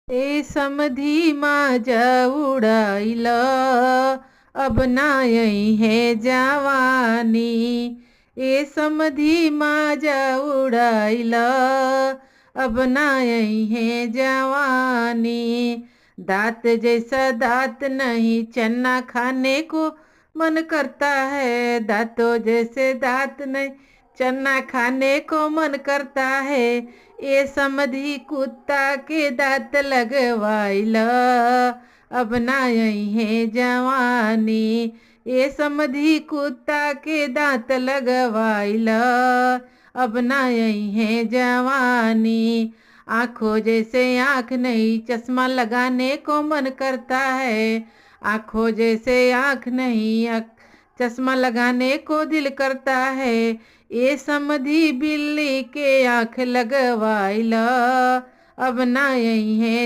ए समधी माजा उड़ाइल, अब ना यही है जवानी। ए समधी माजा उड़ाइल, अब ना यही है जवानी। दांत जैसा दांत नहीं, चना खाने को मन करता है। दांतों जैसे दांत नहीं, चना खाने को मन करता है। ए समधी कुत्ता के दांत लगवाइल, अब ना यही है जवानी। ए समधी कुत्ता के दांत लगवाइल, अब ना यही है जवानी। आंखों जैसे आंख नहीं, चश्मा लगाने को मन करता है। आंखों जैसे आंख नहीं, चश्मा लगाने को दिल करता है। ये समधी बिल्ली के आंख लगवाइल, अब ना यही है